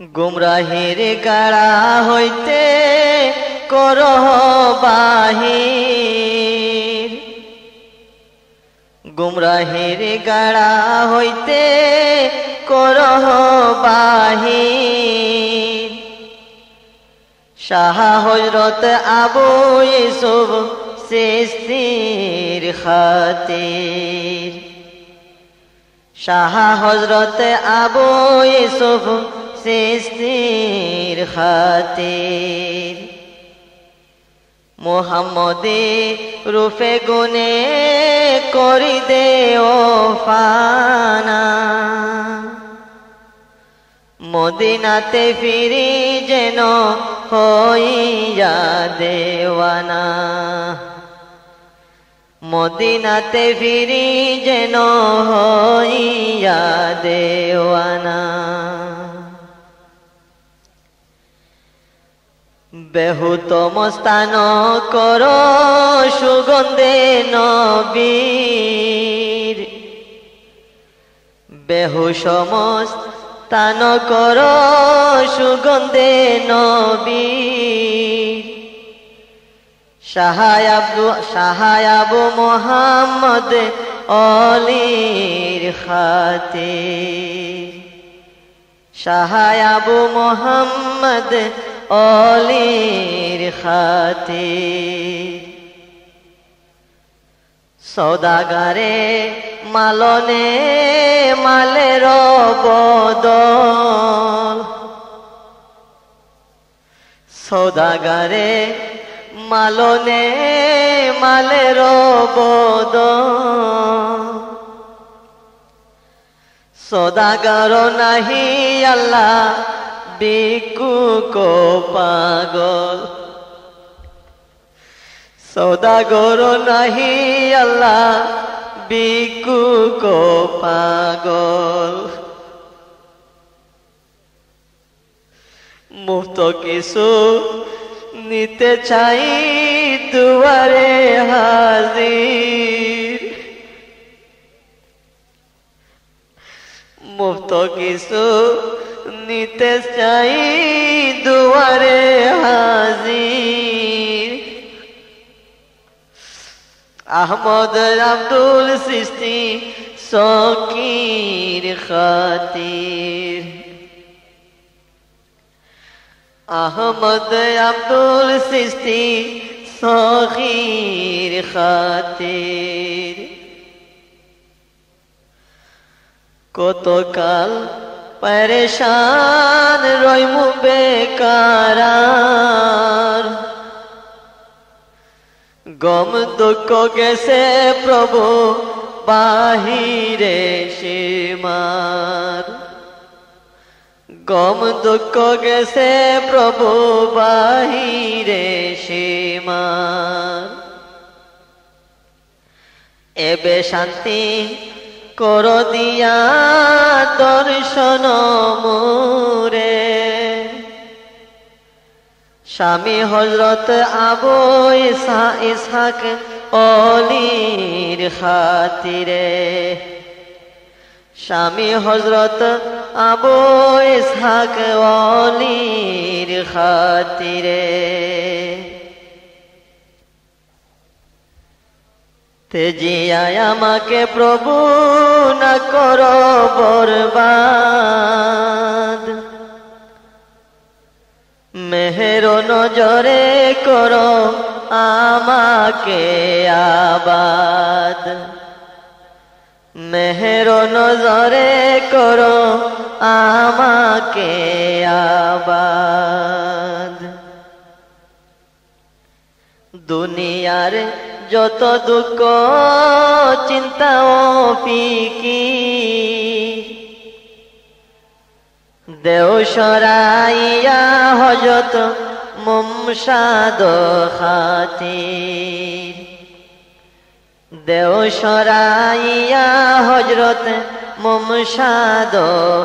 গুমরাহির গাড়া হইতে করহ বাহির, গুমরাহির গাড়া হইতে করহ বাহির। শাহ হযরত আবু ইউসুফ চিশতির খাতির, শাহ হযরত আবু ইউসুফ চিশতির খাতির। মুহাম্মদী রূপে গুণে করি দেও ফানা, মদিনাতে ফিরি যেন হইয়া দেওয়ানা, মদিনাতে ফিরি যেন হইয়া দেওয়ানা। বেহুতম স্থান কর সুগন্ধে নবীর, বেহুসম স্থান কর সুগন্ধে নবীর। শাহ আবু মুহাম্মদ অলির খাতির, শাহ আবু মুহাম্মদ অলির খাতির। সওদাগারে মালনে মালের বদল, সওদাগারে মালনে মালের বদল। সওদাগর নাহি আল্লাহ ভিক্ষুক পাগল, সওদাগর নাহি আল্লাহ ভিক্ষুক পাগল। মুক্ত কিছু নিতে চাই দুয়ারে হাজির, মুক্ত কিছু নিতে চাই দুয়ারে হাজির। আহমদ আব্দুল চিশতি শকির খাতির, আহমদ আব্দুল চিশতি শকির খাতির। কতকাল পরেশান রইমু বেকারার, গম দুঃখ গেছে প্রভু বাহিরে সীমার, গম দুঃখ গেছে প্রভু বাহিরে সীমার। এবে শান্তি কর দিয়া দর্শন মোরে, স্বামী হযরত আবু ইসহাক অলির খাতিরে, স্বামী হযরত আবু ইসহাক অলির খাতিরে। তেজিয়ায় আমাকে প্রভু না করো বরবাদ, মেহের নজরে করো আমাকে আবাদ, মেহের নজরে করো আমাকে আবাদ। দুনিয়ার যত দুঃখ চিন্তা ও ফিকির, দেও সরাইয়া হযরত মুমসাদ খাতির, দেও সরাইয়া হযরত মুমসাদ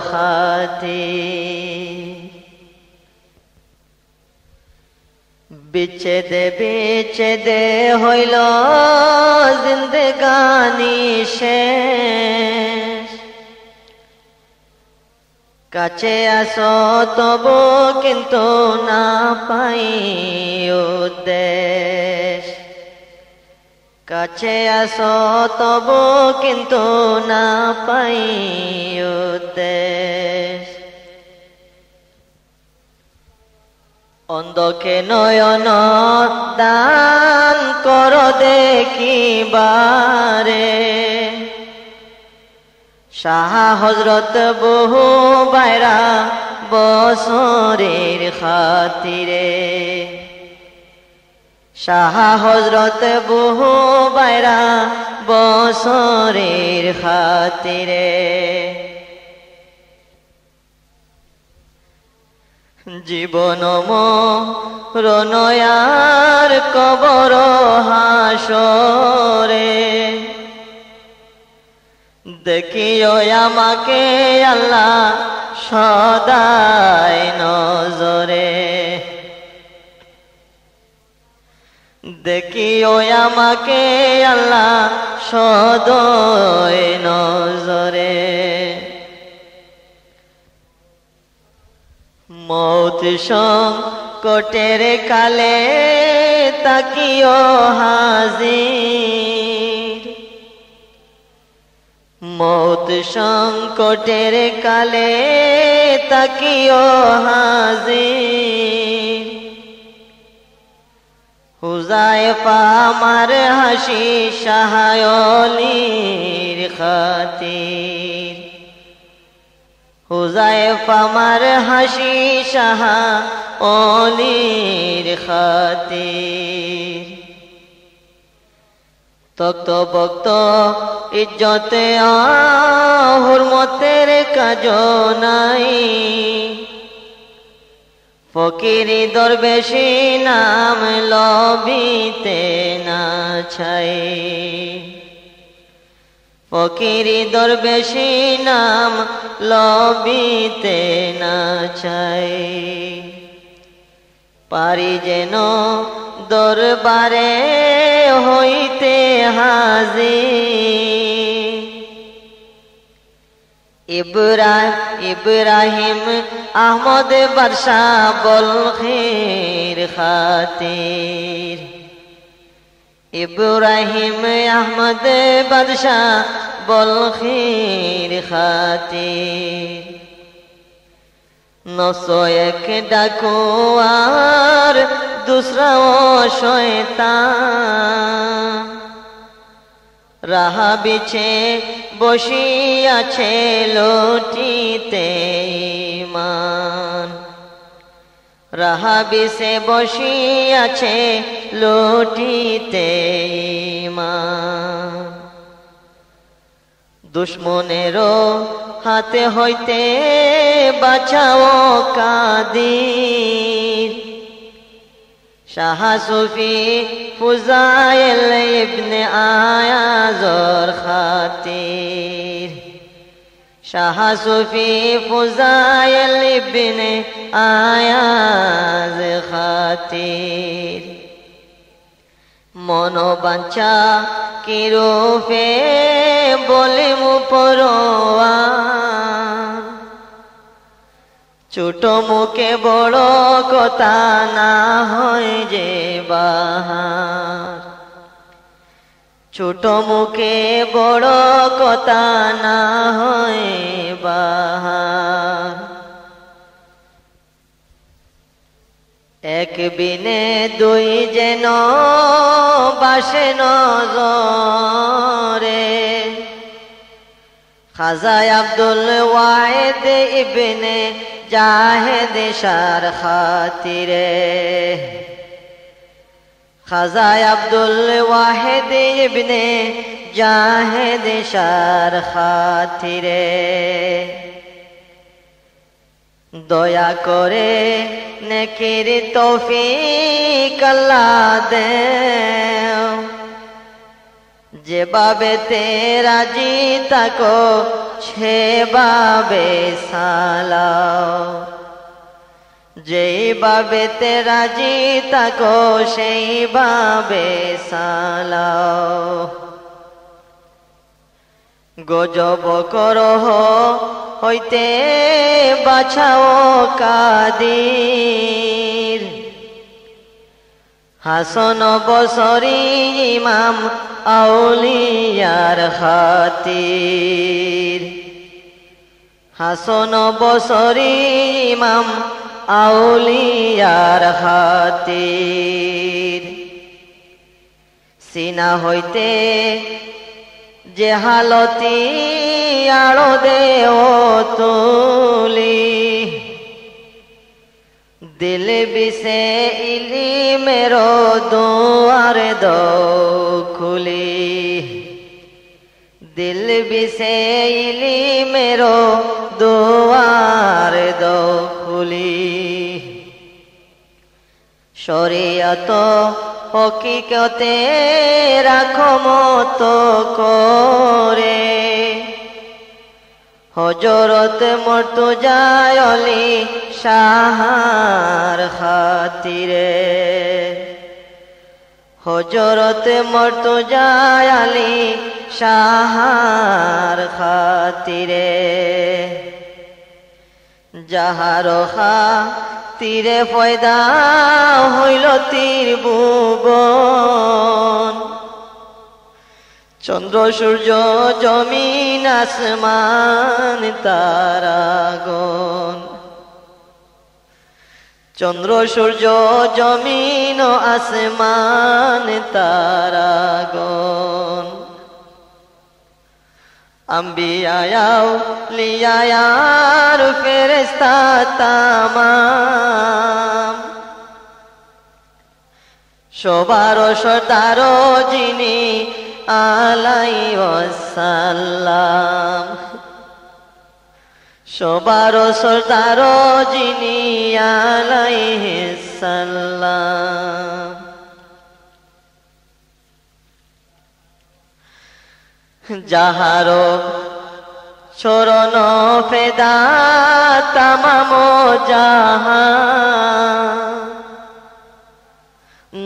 খাতির। বিচ্ছেদে হইল জিন্দেগানি শেষ, কাছে আসো তবু কিন্তু না পাই উদ্দেশ, কাছে আসো তবু কিন্তু না পাই উদ্দেশ। অন্ধকে নয়ন দান কর দেখিবারে, শাহ হযরত বহু বাইরা বছরের খাতিরে, শাহ হযরত বহু বাইরা বছরের খাতিরে। জীবন মরণয়ার কবর হাসরে, দেখিও আমাকে আল্লাহ সদাই নজরে, দেখিও আমাকে আল্লাহ সদয় নজরে। মৌত সংকটের কালে তাকিও হাজির, মৌত সংকটের কালে তাকিও হাজির। হুযায়ফা আমার হাসি সাহায়লির খাতির, হুযায়ফা আমার হাসি সাহায়লির খাতির। তক্ত বক্ত ইজ্জতে হুরমতের কাজ নাই, ফকিরি দরবেশি নাম লবিতে না ছাই, ফকিরি দরবেশি নাম লবিতে না ছাই। পারি যেন দরবারে হইতে হাজির, ইব্রাহিম আহমদ বাদশাহ বলখের খাতির, ইব্রাহিম আহমদ বাদশাহ বলখের খাতির। 901 ডাকু আর দুসরা ও শয়তান, রাহা বিছে বসিয়াছে লুটিতে ঈমান, রাহা বিছে বসিয়াছে লুটিতে ঈমান। দুশ্মনেরও হাতে হইতে বাঁচাও কাদির, শাহ সুফি ফুজাইল ইবনে আয়াজর খাতির, শাহ সুফি ফুজাইল ইবনে আয়াজ খাতির। মনোবাঞ্ছা কি রূপে বলে মুপরোয়ান, ছোট মুখে বড় কথা না হয় যে বাহার, ছোট মুখে বড় কথা না হয় বাহার। এক বিনে দুই যেন বাসে নজরে, খাজা আব্দুল ওয়াহিদ ইবনে জাহেদ শার খাতিরে, খাজা আব্দুল ওয়াহিদ ইবনে জাহেদ শার খাতিরে। দয়া করে নেকির তৌফিক আল্লাহ দেও, যেভাবে রাজি থাকো সেভাবে সালাও, যেইভাবে রাজি থাকো সেইভাবে সালাও। গজব করহ হইতে বাঁচাও কাদির। হাসন বসরি ইমাম আউলিয়ার খাতির। হাসন বসরি ইমাম আউলিয়ার খাতির। সিনা হইতে যে হালতি আড়ো দেও তুলি, দিল বিসে ইলিমেরো দুয়ার দৌ খুলি। দিল বিসে ইলিমেরো দুয়ার দৌ খুলি। শরিয়ত হকিকতে রাখো মতো করে, হযরত মুর্তজা আলী শাহর খাতিরে। হযরত মুর্তজা আলী শাহর খাতিরে। যাহার খাতিরে পয়দা হইল ত্রিভুবন, চন্দ্র সূর্য জমিন আসমান তারাগণ। চন্দ্র সূর্য জমিন আসমান তারাগণ। আম্বিয়া আউলিয়ার ফেরেশতা তামাম, সবার সরদার যিনি আলাইহি ওয়াসাল্লাম। সবার সরদার যিনি আলাইহি সাল্লাম। যাহার চরণ ফেদা তামাম জাহান,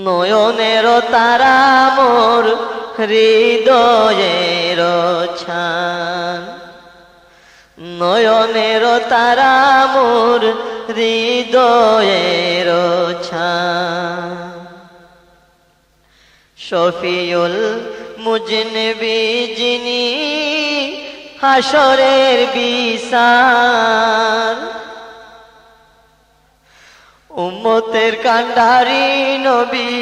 নয়নের তারা মোর হৃদয়ের ছান। নয়নের তারা মোর হৃদয়ের ছান। শফিউল মুজনবি যিনি হাসরের বিচার, উম্মতের কান্ডারি নবী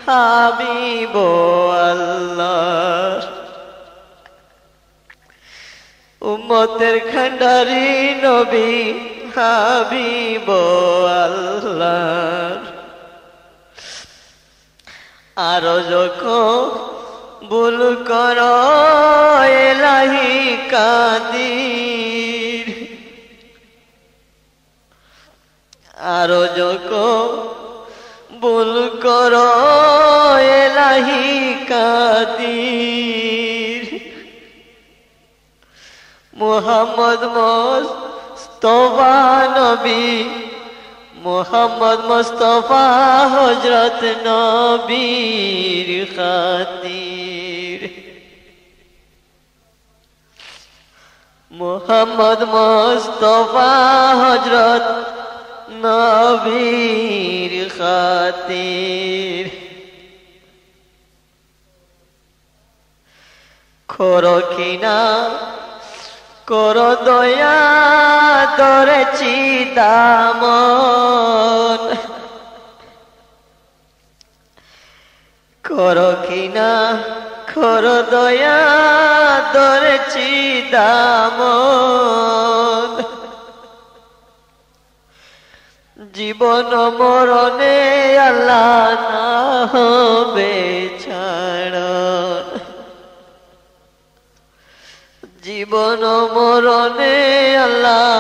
হাবিব আল্লাহ। উম্মতের কান্ডারি নবী হাবিব আল্লাহ। আরো যখন ভুল কর এলাহি কাদির, আরো যখন ভুল কর এলাহি কাদির। মুহাম্মদ মুস্তাফা নবী, মুহাম্মদ মুস্তাফা হযরত নবীর খাতির। মুহাম্মদ মুস্তাফা হযরত নবীর খাতির। করো কিনা করো দয়া ধরেছি দামন, করো কিনা করো দয়া ধরেছি দামন। জীবন মরণে আল্লাহ না হবে ছাড়ন। জীবন মরণে আল্লাহ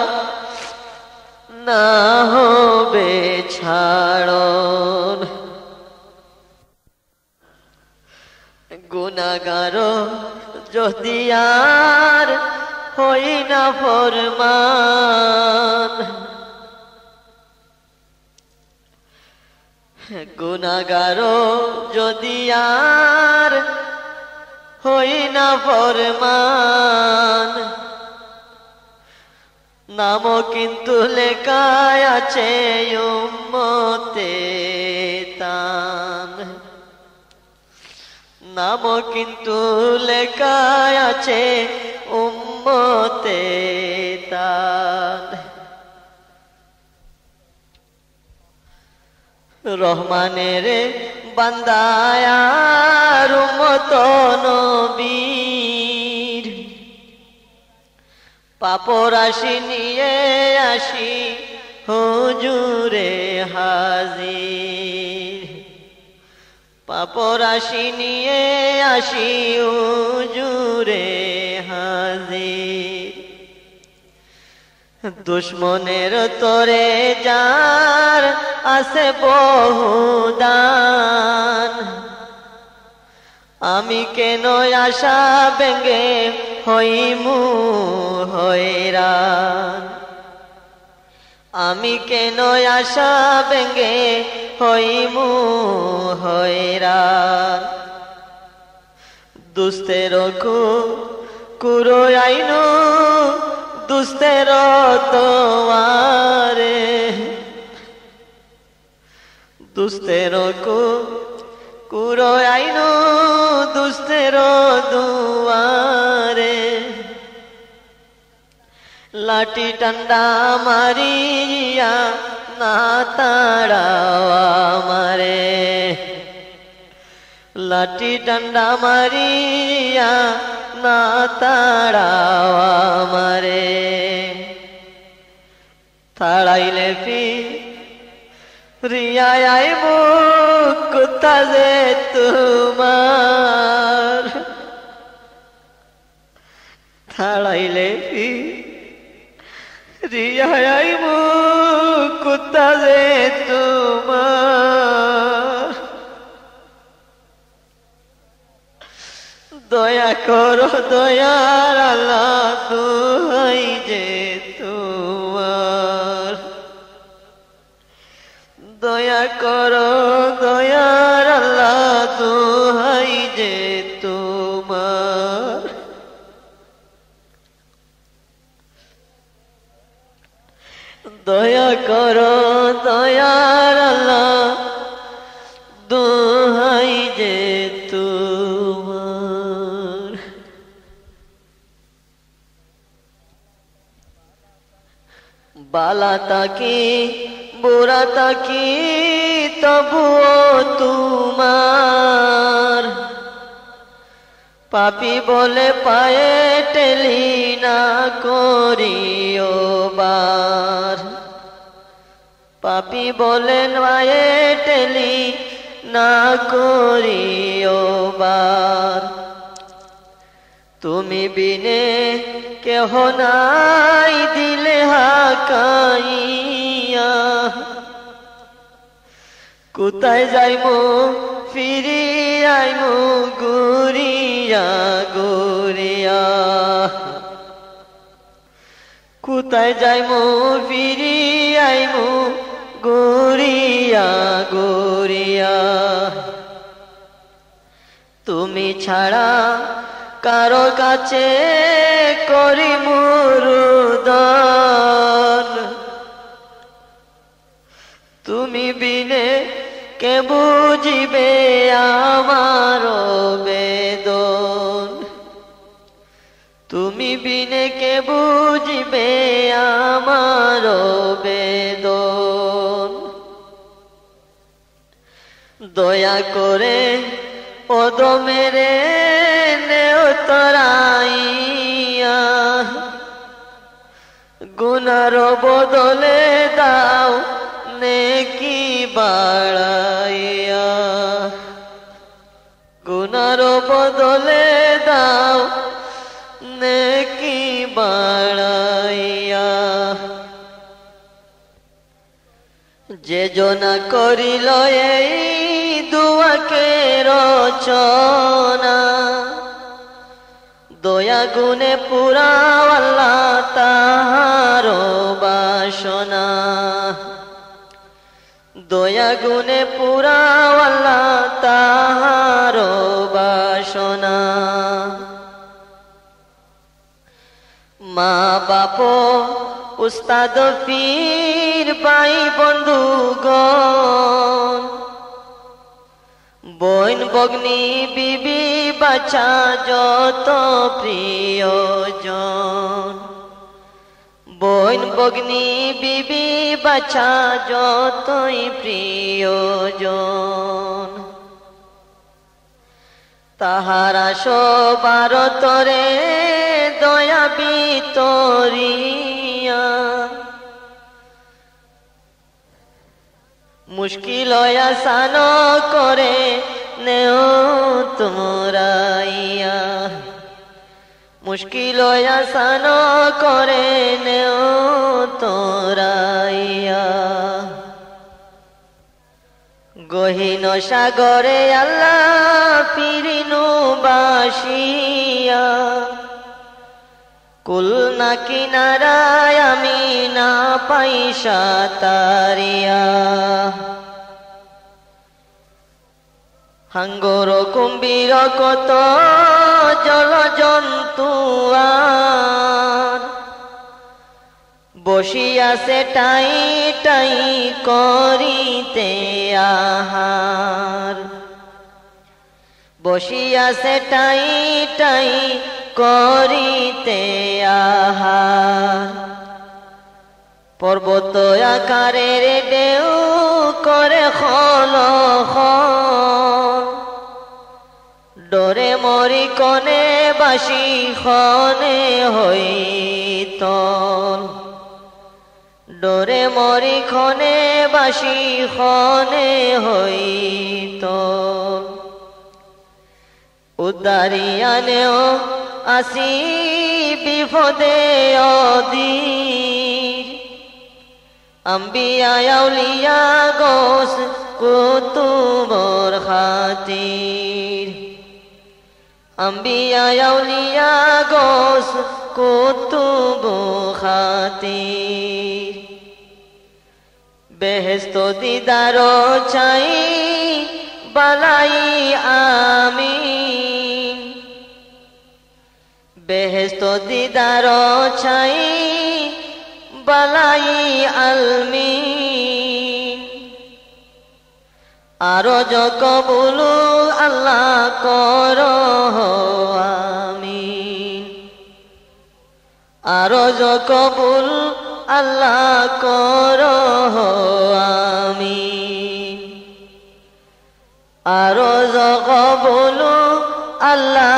না হবে ছাড়ন। গুনাহগার যদি আর হই না ফরমান, গুনাহগার যদি আর হই না ফরমান। নামও কিন্তু লেখায় আছে উম্মতে তান, নামও কিন্তু লেখায় আছে উম্মতে তান। রহমানের বান্দায়ার উম্মত নবীর, পাপ রাশি নিয়ে আসি হুজুরে হাজির, পাপ রাশি নিয়ে আসি হুজুরে হাজির। দুশ্মনের তরে যার আছে বহুদান, আমি কেন আশা ভেঙ্গে হইমু হয়রান, আমি কেন আশা ভেঙ্গে হইমু হয়রান। দুস্তের কুরো আইনু দুস্তের তোয়ারে, দুস্তের কুরো আইনু দুস্তের দুয়ারে। লাঠি টান্ডা মারিয়া না তাড়াওয়া মারে, লাঠি ডান্ডা মারিয়া না তাড়াওয়া মারে। তাড়াইলে রিয়ায় আইবো কোথা যে তোমার, তাড়াইলে রিয়ায় আইবো কোথা যে তোমার। দয়া করো দয়ার আল্লাহ দোহাই যে তোমার, দয়া করো দয়ার আল্লাহ দোহাই যে তোমার। দয়া করো দয়ার আল্লাহ দোহাই যে তোমার। বালা তাকি বুড়া তাকি তবুও তোমার, পাপি বলে পায়ে টেলি না করিও বার, পাপি বলে পায়ে টেলি না করিও বার। তুমি বিনে কেহ নাই দিলে হাকাইয়া, কোথায় যাইমু ফিরি আইমু গুরিয়া গুরিয়া, কোথায় যাইমু ফিরি আইমু গুরিয়া গুরিয়া। তুমি ছাড়া কারো কাছে করি মুরুদন, তুমি বিনে কে বুঝিবে আমার বেদন, তুমি বিনে কে বুঝিবে আমার বেদন। দয়া করে পদমেরে নেও তরাইয়া, গুনার বদলে দাও নেকি বাড়াইয়া, গুনার বদলে দাও নেকি বাড়াইয়া। যে জনা করিল এই দুয়াকে রচনা, দয়া গুণে পুরাও আল্লাহ তাহার বাসনা, দয়া গুণে পুরাও আল্লাহ তাহার বাসনা। মা বাপ উস্তাদ পীর ভাই বন্ধুগণ, বোন ভগ্নী বিবি বাছা যত প্রিয়জন, বোন ভগ্নী বিবি বাছা যতই প্রিয়জন, তাহারা সবার তরে দয়া বিতরিয়া, মুশকিল আসান করে নেও তোমরাইয়া, মুশকিল আসান করে নেও তোরাইয়া। গহীন সাগরে আল্লাহ পীরিনু বাসিয়া, কুল না কিনারায় আমি না পাইসা তারিয়া, হাঙ্গর কুম্ভীর কত জল জন্তু আর, বসিয়াছে টাই টাই করিতে আহার, বসিয়াছে টাই টাই করিতে আহার। পর্বত আকারের ঢেউ করে খল খল, ডরে মরি কনে বাসি খনে হইতল, ডরে মরি খনে বাসি খনে হইতল। উদ্ধারিয়ানেও আসি বিপদে অধীর, আম্বিয়া আউলিয়া গোস কুতুবর খাতির, আম্বিয়া আউলিয়া গোস কুতুব খাতির। বেহেশত দিদার চাই বালাই আমিন, বেহেশত দিদার চাই বালাই আলমিন। আরজ কবুল আল্লাহ কর আমিন, আরজ কবুল আল্লাহ কর আমিন, আরজ কবুল আল্লাহ